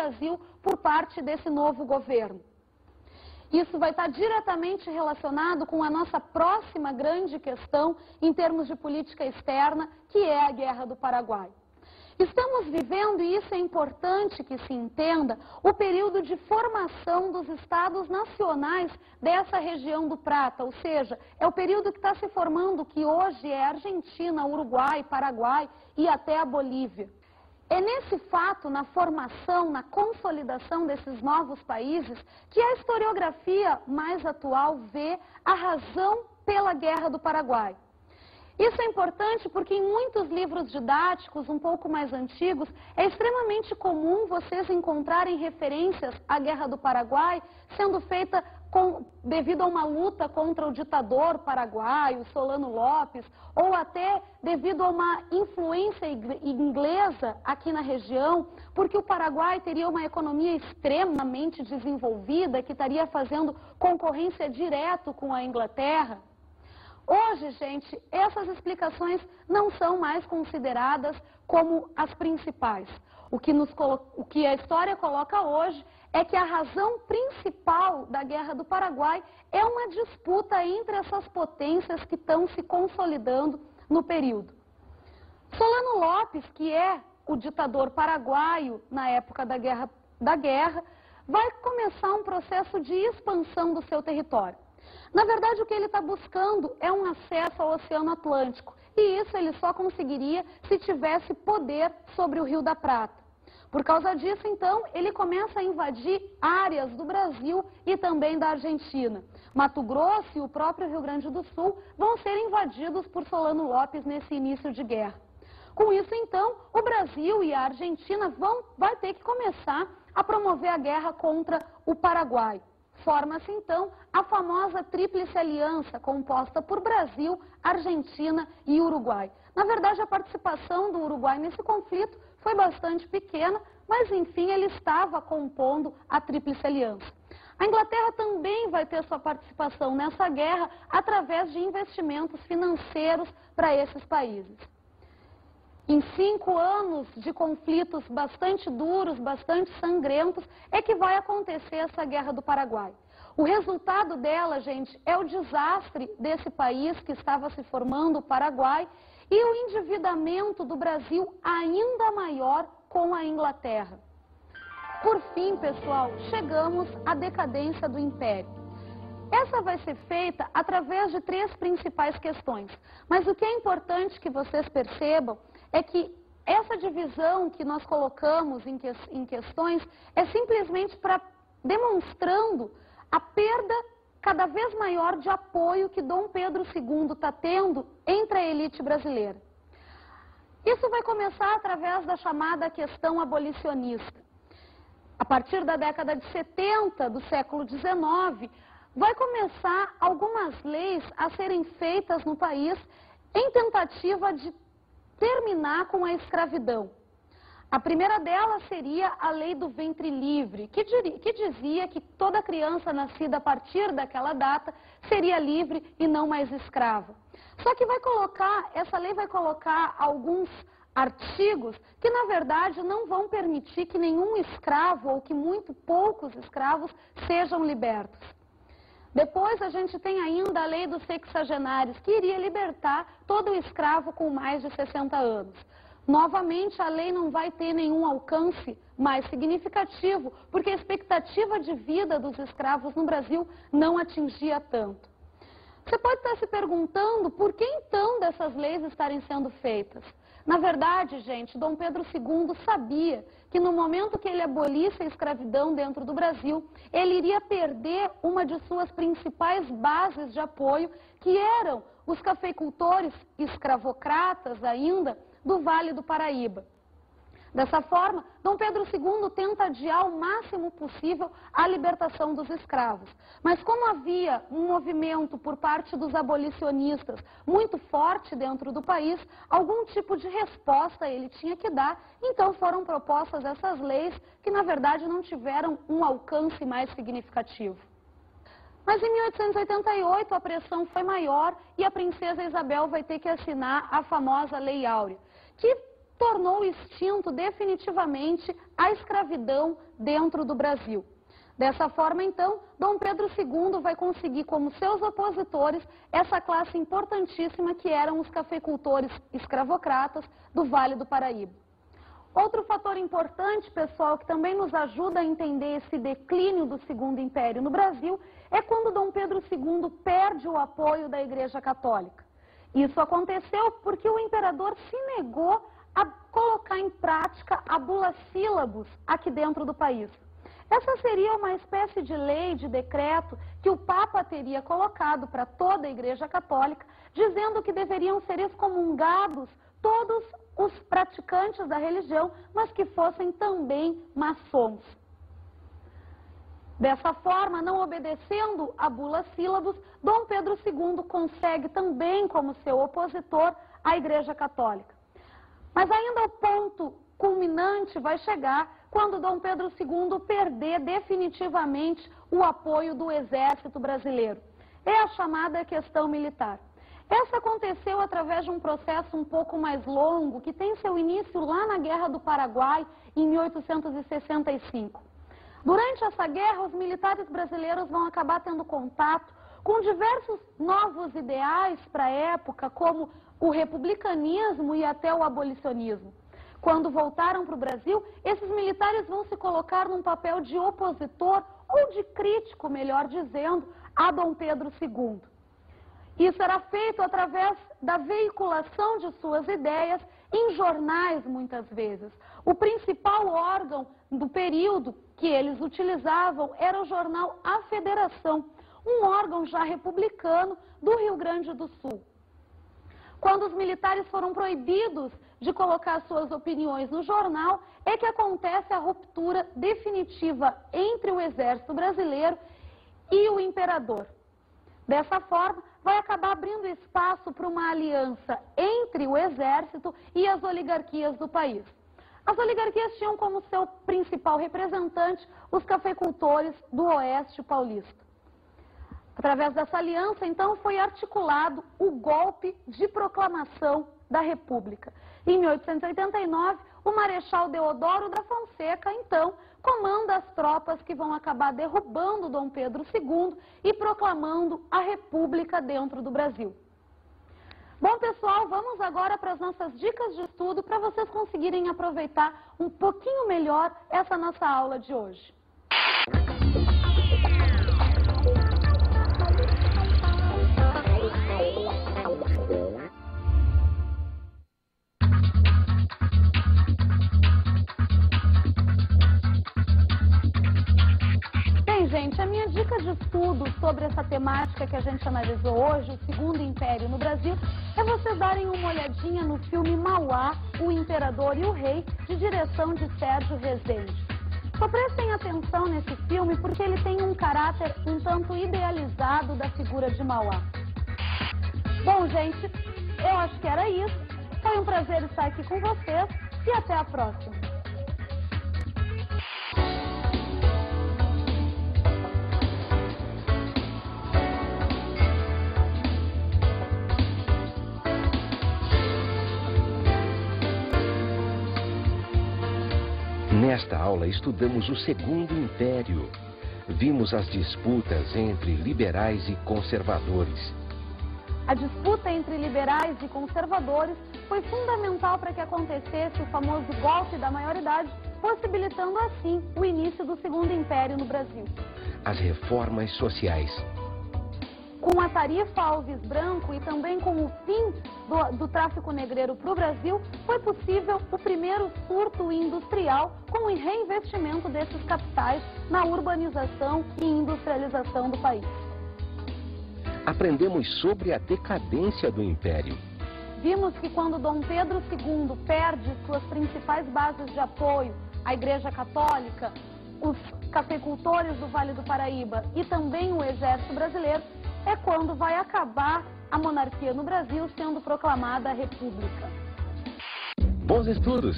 Brasil por parte desse novo governo. Isso vai estar diretamente relacionado com a nossa próxima grande questão em termos de política externa, que é a Guerra do Paraguai. Estamos vivendo, e isso é importante que se entenda, o período de formação dos estados nacionais dessa região do Prata, ou seja, é o período que está se formando, que hoje é Argentina, Uruguai, Paraguai e até a Bolívia. É nesse fato, na formação, na consolidação desses novos países, que a historiografia mais atual vê a razão pela Guerra do Paraguai. Isso é importante porque em muitos livros didáticos, um pouco mais antigos, é extremamente comum vocês encontrarem referências à Guerra do Paraguai sendo feita devido a uma luta contra o ditador paraguaio, Solano Lopes, ou até devido a uma influência inglesa aqui na região, porque o Paraguai teria uma economia extremamente desenvolvida, que estaria fazendo concorrência direto com a Inglaterra. Hoje, gente, essas explicações não são mais consideradas como as principais. O que a história coloca hoje é que a razão principal da Guerra do Paraguai é uma disputa entre essas potências que estão se consolidando no período. Solano Lopes, que é o ditador paraguaio na época da guerra, vai começar um processo de expansão do seu território. Na verdade, o que ele está buscando é um acesso ao Oceano Atlântico, e isso ele só conseguiria se tivesse poder sobre o Rio da Prata. Por causa disso, então, ele começa a invadir áreas do Brasil e também da Argentina. Mato Grosso e o próprio Rio Grande do Sul vão ser invadidos por Solano Lopes nesse início de guerra. Com isso, então, o Brasil e a Argentina vai ter que começar a promover a guerra contra o Paraguai. Forma-se, então, a famosa Tríplice Aliança, composta por Brasil, Argentina e Uruguai. Na verdade, a participação do Uruguai nesse conflito foi bastante pequena, mas, enfim, ele estava compondo a Tríplice Aliança. A Inglaterra também vai ter sua participação nessa guerra através de investimentos financeiros para esses países. Em 5 anos de conflitos bastante duros, bastante sangrentos, é que vai acontecer essa Guerra do Paraguai. O resultado dela, gente, é o desastre desse país que estava se formando, o Paraguai, e o endividamento do Brasil ainda maior com a Inglaterra. Por fim, pessoal, chegamos à decadência do Império. Essa vai ser feita através de 3 principais questões, mas o que é importante que vocês percebam é que essa divisão que nós colocamos em questões é simplesmente para demonstrando a perda cada vez maior de apoio que Dom Pedro II está tendo entre a elite brasileira. Isso vai começar através da chamada questão abolicionista. A partir da década de 70 do século XIX, vai começar algumas leis a serem feitas no país em tentativa de terminar com a escravidão. A primeira delas seria a lei do ventre livre, que dizia que toda criança nascida a partir daquela data seria livre e não mais escrava. Só que essa lei vai colocar alguns artigos que, na verdade, não vão permitir que nenhum escravo ou que muito poucos escravos sejam libertos. Depois a gente tem ainda a lei dos sexagenários, que iria libertar todo escravo com mais de 60 anos. Novamente, a lei não vai ter nenhum alcance mais significativo, porque a expectativa de vida dos escravos no Brasil não atingia tanto. Você pode estar se perguntando por que então dessas leis estarem sendo feitas. Na verdade, gente, Dom Pedro II sabia que no momento que ele abolisse a escravidão dentro do Brasil, ele iria perder uma de suas principais bases de apoio, que eram os cafeicultores escravocratas ainda do Vale do Paraíba. Dessa forma, Dom Pedro II tenta adiar o máximo possível a libertação dos escravos. Mas como havia um movimento por parte dos abolicionistas muito forte dentro do país, algum tipo de resposta ele tinha que dar, então foram propostas essas leis que, na verdade, não tiveram um alcance mais significativo. Mas em 1888 a pressão foi maior e a princesa Isabel vai ter que assinar a famosa Lei Áurea, que tornou extinto definitivamente a escravidão dentro do Brasil. Dessa forma, então, Dom Pedro II vai conseguir como seus opositores essa classe importantíssima que eram os cafeicultores escravocratas do Vale do Paraíba. Outro fator importante, pessoal, que também nos ajuda a entender esse declínio do Segundo Império no Brasil, é quando Dom Pedro II perde o apoio da Igreja Católica. Isso aconteceu porque o imperador se negou a colocar em prática a bula sílabus aqui dentro do país. Essa seria uma espécie de lei, de decreto, que o Papa teria colocado para toda a Igreja Católica, dizendo que deveriam ser excomungados todos os praticantes da religião, mas que fossem também maçons. Dessa forma, não obedecendo a bula sílabus, Dom Pedro II consegue também, como seu opositor, a Igreja Católica. Mas ainda o ponto culminante vai chegar quando Dom Pedro II perder definitivamente o apoio do exército brasileiro. É a chamada questão militar. Essa aconteceu através de um processo um pouco mais longo, que tem seu início lá na Guerra do Paraguai, em 1865. Durante essa guerra, os militares brasileiros vão acabar tendo contato com diversos novos ideais para a época, como o republicanismo e até o abolicionismo. Quando voltaram para o Brasil, esses militares vão se colocar num papel de opositor, ou de crítico, melhor dizendo, a Dom Pedro II. Isso era feito através da veiculação de suas ideias em jornais, muitas vezes. O principal órgão do período que eles utilizavam era o jornal A Federação, um órgão já republicano do Rio Grande do Sul. Quando os militares foram proibidos de colocar suas opiniões no jornal, é que acontece a ruptura definitiva entre o exército brasileiro e o imperador. Dessa forma, vai acabar abrindo espaço para uma aliança entre o exército e as oligarquias do país. As oligarquias tinham como seu principal representante os cafeicultores do Oeste paulista. Através dessa aliança, então, foi articulado o golpe de proclamação da República. Em 1889, o Marechal Deodoro da Fonseca, então, comanda as tropas que vão acabar derrubando Dom Pedro II e proclamando a República dentro do Brasil. Bom, pessoal, vamos agora para as nossas dicas de estudo para vocês conseguirem aproveitar um pouquinho melhor essa nossa aula de hoje. Gente, a minha dica de estudo sobre essa temática que a gente analisou hoje, o Segundo Império no Brasil, é vocês darem uma olhadinha no filme Mauá, o Imperador e o Rei, de direção de Sérgio Rezende. Só prestem atenção nesse filme porque ele tem um caráter um tanto idealizado da figura de Mauá. Bom, gente, eu acho que era isso. Foi um prazer estar aqui com vocês e até a próxima. Nesta aula estudamos o Segundo Império. Vimos as disputas entre liberais e conservadores. A disputa entre liberais e conservadores foi fundamental para que acontecesse o famoso golpe da maioridade, possibilitando assim o início do Segundo Império no Brasil. As reformas sociais. Com a tarifa Alves Branco e também com o fim do tráfico negreiro para o Brasil, foi possível o primeiro surto industrial com o reinvestimento desses capitais na urbanização e industrialização do país. Aprendemos sobre a decadência do Império. Vimos que quando Dom Pedro II perde suas principais bases de apoio, a Igreja Católica, os cafeicultores do Vale do Paraíba e também o Exército Brasileiro, é quando vai acabar a monarquia no Brasil, sendo proclamada a República. Bons estudos!